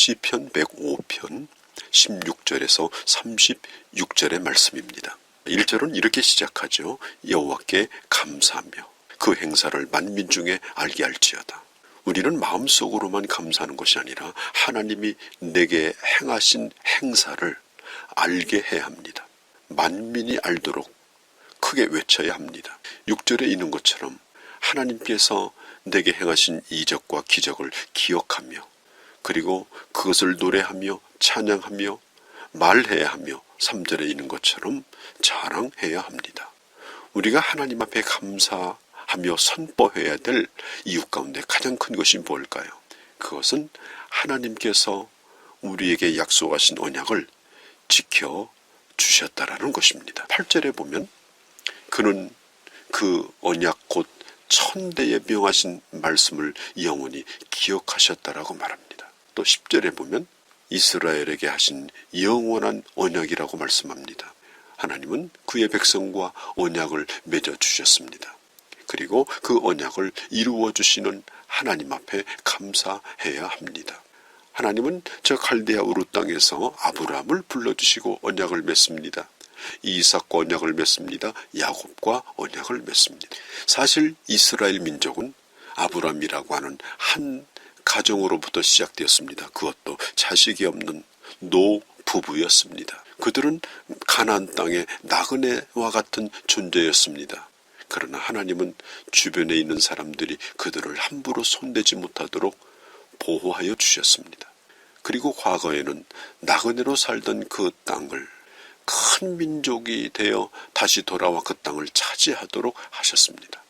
시편 105편 16절에서 36절의 말씀입니다. 1절은 이렇게 시작하죠. 여호와께 감사하며 그 행사를 만민 중에 알게 할지어다. 우리는 마음속으로만 감사하는 것이 아니라 하나님이 내게 행하신 행사를 알게 해야 합니다. 만민이 알도록 크게 외쳐야 합니다. 6절에 있는 것처럼 하나님께서 내게 행하신 이적과 기적을 기억하며 그리고 그것을 노래하며 찬양하며 말해야 하며 3절에 있는 것처럼 자랑해야 합니다. 우리가 하나님 앞에 감사하며 선포해야 될 이유 가운데 가장 큰 것이 뭘까요? 그것은 하나님께서 우리에게 약속하신 언약을 지켜주셨다라는 것입니다. 8절에 보면 그는 그 언약 곧 천대에 명하신 말씀을 영원히 기억하셨다라고 말합니다. 또 10절에 보면 이스라엘에게 하신 영원한 언약이라고 말씀합니다. 하나님은 그의 백성과 언약을 맺어주셨습니다. 그리고 그 언약을 이루어주시는 하나님 앞에 감사해야 합니다. 하나님은 저 갈대아 우르 땅에서 아브라함을 불러주시고 언약을 맺습니다. 이삭과 언약을 맺습니다. 야곱과 언약을 맺습니다. 사실 이스라엘 민족은 아브라함이라고 하는 한 가정으로부터 시작되었습니다. 그것도 자식이 없는 노부부였습니다. 그들은 가나안 땅의 나그네와 같은 존재였습니다. 그러나 하나님은 주변에 있는 사람들이 그들을 함부로 손대지 못하도록 보호하여 주셨습니다. 그리고 과거에는 나그네로 살던 그 땅을 큰 민족이 되어 다시 돌아와 그 땅을 차지하도록 하셨습니다.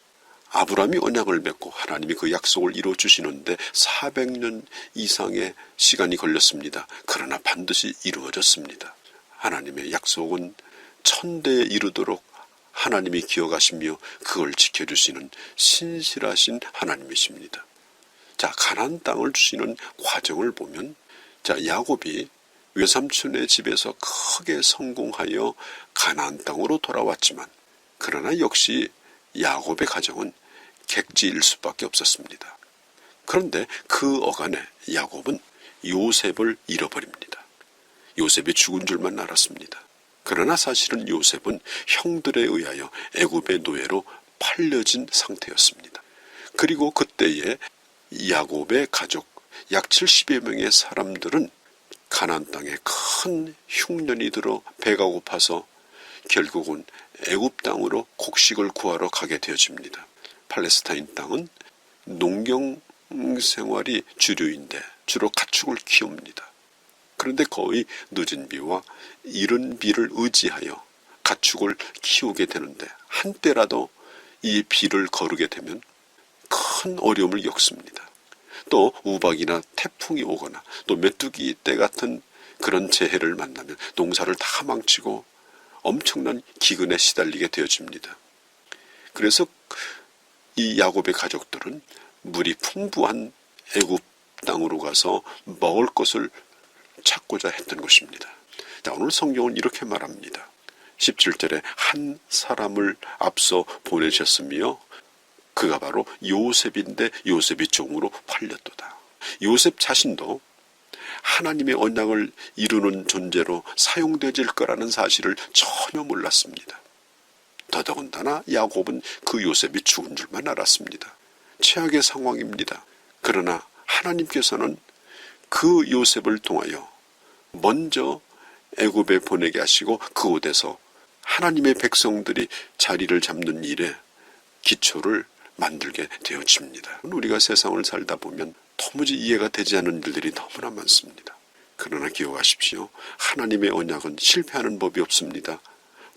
아브라함이 언약을 맺고 하나님이 그 약속을 이루어주시는데 400년 이상의 시간이 걸렸습니다. 그러나 반드시 이루어졌습니다. 하나님의 약속은 천대에 이르도록 하나님이 기억하시며 그걸 지켜주시는 신실하신 하나님이십니다. 자, 가나안 땅을 주시는 과정을 보면 야곱이 외삼촌의 집에서 크게 성공하여 가나안 땅으로 돌아왔지만 그러나 역시 야곱의 가정은 객지일 수밖에 없었습니다. 그런데 그 어간에 야곱은 요셉을 잃어버립니다. 요셉이 죽은 줄만 알았습니다. 그러나 사실은 요셉은 형들에 의하여 애굽의 노예로 팔려진 상태였습니다. 그리고 그때에 야곱의 가족 약 70여 명의 사람들은 가나안 땅에 큰 흉년이 들어 배가 고파서 결국은 애굽 땅으로 곡식을 구하러 가게 되어집니다. 팔레스타인 땅은 농경 생활이 주류인데 주로 가축을 키웁니다. 그런데 거의 늦은 비와 이른 비를 의지하여 가축을 키우게 되는데 한때라도 이 비를 거르게 되면 큰 어려움을 겪습니다. 또 우박이나 태풍이 오거나 또 메뚜기 때 같은 그런 재해를 만나면 농사를 다 망치고 엄청난 기근에 시달리게 되어집니다. 그래서 이 야곱의 가족들은 물이 풍부한 애굽 땅으로 가서 먹을 것을 찾고자 했던 것입니다. 자, 오늘 성경은 이렇게 말합니다. 17절에 한 사람을 앞서 보내셨으며 그가 바로 요셉인데 요셉이 종으로 팔렸도다. 요셉 자신도 하나님의 언약을 이루는 존재로 사용되질 거라는 사실을 전혀 몰랐습니다. 더더군다나 야곱은 그 요셉이 죽은 줄만 알았습니다. 최악의 상황입니다. 그러나 하나님께서는 그 요셉을 통하여 먼저 애굽에 보내게 하시고 그곳에서 하나님의 백성들이 자리를 잡는 일에 기초를 만들게 되어집니다. 우리가 세상을 살다 보면 도무지 이해가 되지 않는 일들이 너무나 많습니다. 그러나 기억하십시오. 하나님의 언약은 실패하는 법이 없습니다.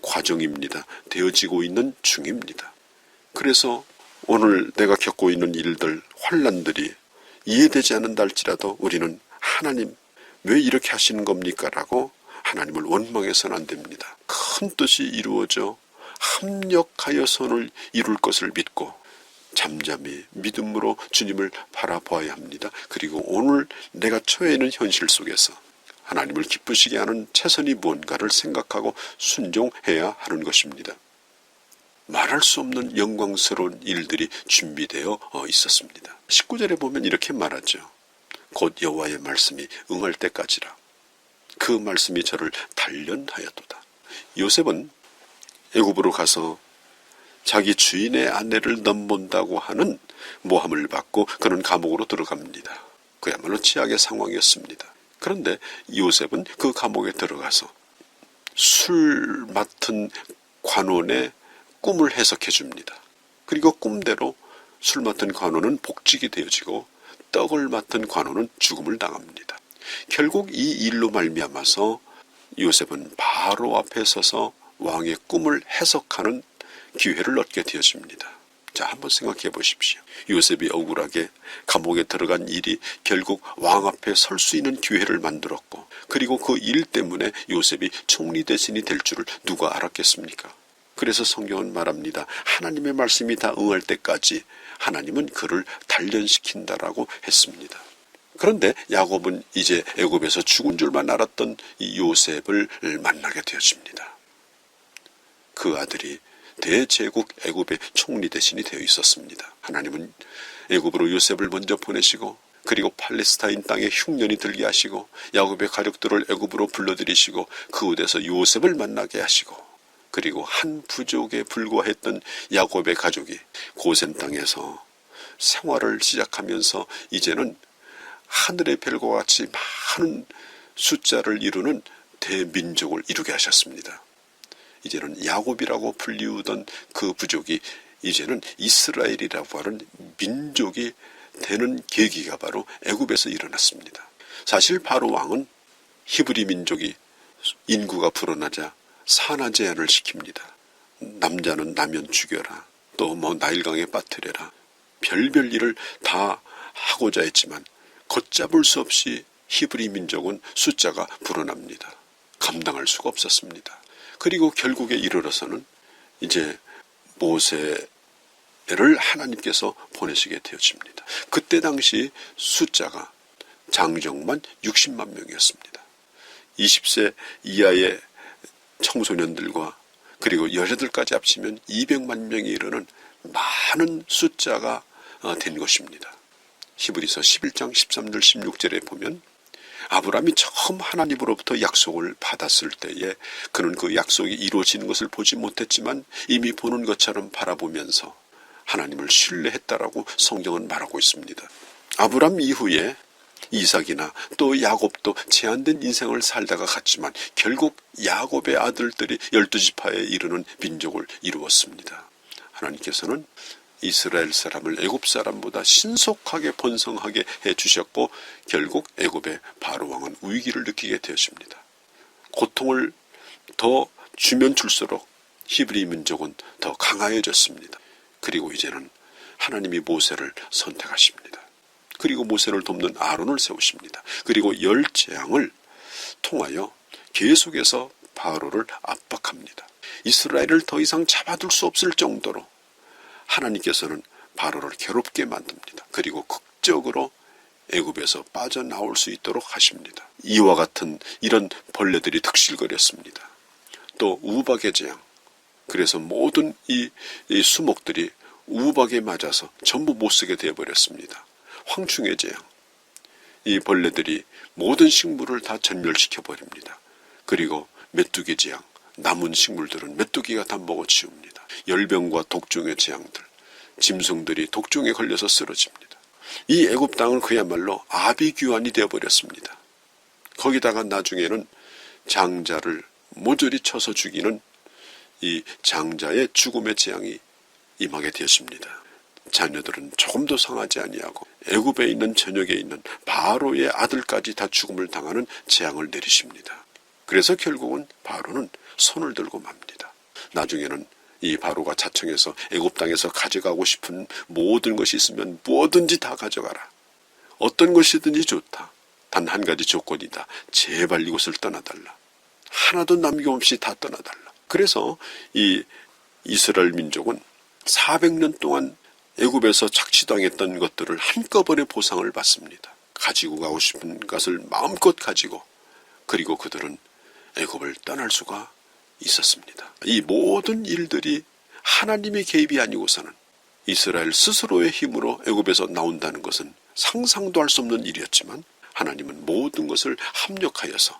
과정입니다. 되어지고 있는 중입니다. 그래서 오늘 내가 겪고 있는 일들, 환난들이 이해되지 않는다 할지라도 우리는 하나님 왜 이렇게 하시는 겁니까? 라고 하나님을 원망해서는 안 됩니다. 큰 뜻이 이루어져 합력하여 선을 이룰 것을 믿고 잠잠히 믿음으로 주님을 바라보아야 합니다. 그리고 오늘 내가 처해 있는 현실 속에서 하나님을 기쁘시게 하는 최선이 무언가를 생각하고 순종해야 하는 것입니다. 말할 수 없는 영광스러운 일들이 준비되어 있었습니다. 19절에 보면 이렇게 말하죠. 곧 여호와의 말씀이 응할 때까지라. 그 말씀이 저를 단련하였도다. 요셉은 애굽으로 가서 자기 주인의 아내를 넘본다고 하는 모함을 받고 그는 감옥으로 들어갑니다. 그야말로 최악의 상황이었습니다. 그런데 요셉은 그 감옥에 들어가서 술 맡은 관원의 꿈을 해석해 줍니다. 그리고 꿈대로 술 맡은 관원은 복직이 되어지고 떡을 맡은 관원은 죽음을 당합니다. 결국 이 일로 말미암아서 요셉은 바로 앞에 서서 왕의 꿈을 해석하는 기회를 얻게 되어집니다. 자, 한번 생각해 보십시오. 요셉이 억울하게 감옥에 들어간 일이 결국 왕 앞에 설 수 있는 기회를 만들었고, 그리고 그 일 때문에 요셉이 총리 대신이 될 줄을 누가 알았겠습니까? 그래서 성경은 말합니다. 하나님의 말씀이 다 응할 때까지 하나님은 그를 단련시킨다라고 했습니다. 그런데 야곱은 이제 애굽에서 죽은 줄만 알았던 이 요셉을 만나게 되어집니다. 그 아들이 대제국 애굽의 총리 대신이 되어 있었습니다. 하나님은 애굽으로 요셉을 먼저 보내시고, 그리고 팔레스타인 땅에 흉년이 들게 하시고, 야곱의 가족들을 애굽으로 불러들이시고, 그곳에서 요셉을 만나게 하시고, 그리고 한 부족에 불과했던 야곱의 가족이 고센 땅에서 생활을 시작하면서 이제는 하늘의 별과 같이 많은 숫자를 이루는 대민족을 이루게 하셨습니다. 이제는 야곱이라고 불리우던 그 부족이 이제는 이스라엘이라고 하는 민족이 되는 계기가 바로 애굽에서 일어났습니다. 사실 바로 왕은 히브리 민족이 인구가 불어나자 산하 제한을 시킵니다. 남자는 나면 죽여라, 또 나일강에 빠뜨려라, 별별 일을 다 하고자 했지만 걷잡을 수 없이 히브리 민족은 숫자가 불어납니다. 감당할 수가 없었습니다. 그리고 결국에 이르러서는 이제 모세를 하나님께서 보내시게 되어집니다. 그때 당시 숫자가 장정만 60만 명이었습니다. 20세 이하의 청소년들과 그리고 여자들까지 합치면 200만 명이 이르는 많은 숫자가 된 것입니다. 히브리서 11장 13절 16절에 보면 아브라함이 처음 하나님으로부터 약속을 받았을 때에 그는 그 약속이 이루어지는 것을 보지 못했지만 이미 보는 것처럼 바라보면서 하나님을 신뢰했다라고 성경은 말하고 있습니다. 아브라함 이후에 이삭이나 또 야곱도 제한된 인생을 살다가 갔지만 결국 야곱의 아들들이 12지파에 이르는 민족을 이루었습니다. 하나님께서는 이스라엘 사람을 애굽 사람보다 신속하게 번성하게 해주셨고 결국 애굽의 바로 왕은 위기를 느끼게 되었습니다. 고통을 더 주면 줄수록 히브리 민족은 더 강화해졌습니다. 그리고 이제는 하나님이 모세를 선택하십니다. 그리고 모세를 돕는 아론을 세우십니다. 그리고 10재앙을 통하여 계속해서 바로를 압박합니다. 이스라엘을 더 이상 잡아둘 수 없을 정도로 하나님께서는 바로를 괴롭게 만듭니다. 그리고 극적으로 애굽에서 빠져나올 수 있도록 하십니다. 이와 같은 이런 벌레들이 득실거렸습니다. 또 우박의 재앙. 그래서 모든 이 수목들이 우박에 맞아서 전부 못쓰게 되어버렸습니다. 황충의 재앙. 이 벌레들이 모든 식물을 다 전멸시켜버립니다. 그리고 메뚜기 재앙. 남은 식물들은 메뚜기가 다 먹어치웁니다. 열병과 독종의 재앙들, 짐승들이 독종에 걸려서 쓰러집니다. 이 애굽 땅은 그야말로 아비규환이 되어버렸습니다. 거기다가 나중에는 장자를 모조리 쳐서 죽이는 이 장자의 죽음의 재앙이 임하게 되었습니다. 자녀들은 조금도 상하지 아니하고 애굽에 있는 전역에 있는 바로의 아들까지 다 죽음을 당하는 재앙을 내리십니다. 그래서 결국은 바로는 손을 들고 맙니다. 나중에는 이 바로가 자청해서 애굽 땅에서 가져가고 싶은 모든 것이 있으면 뭐든지 다 가져가라. 어떤 것이든지 좋다. 단 한 가지 조건이다. 제발 이곳을 떠나달라. 하나도 남김없이 다 떠나달라. 그래서 이 이스라엘 민족은 400년 동안 애굽에서 착취당했던 것들을 한꺼번에 보상을 받습니다. 가지고 가고 싶은 것을 마음껏 가지고 그리고 그들은 애굽을 떠날 수가 있었습니다. 이 모든 일들이 하나님의 개입이 아니고서는 이스라엘 스스로의 힘으로 애굽에서 나온다는 것은 상상도 할 수 없는 일이었지만 하나님은 모든 것을 합력하여서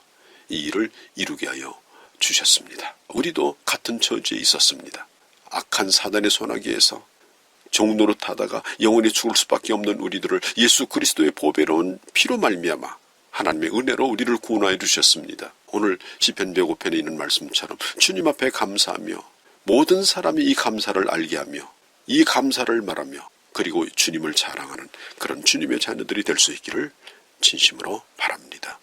이 일을 이루게 하여 주셨습니다. 우리도 같은 처지에 있었습니다. 악한 사단의 손아귀에서 종노릇하다가 영원히 죽을 수밖에 없는 우리들을 예수 그리스도의 보배로운 피로 말미암아 하나님의 은혜로 우리를 구원하여 주셨습니다. 오늘 시편 105편에 있는 말씀처럼 주님 앞에 감사하며 모든 사람이 이 감사를 알게 하며 이 감사를 말하며 그리고 주님을 자랑하는 그런 주님의 자녀들이 될 수 있기를 진심으로 바랍니다.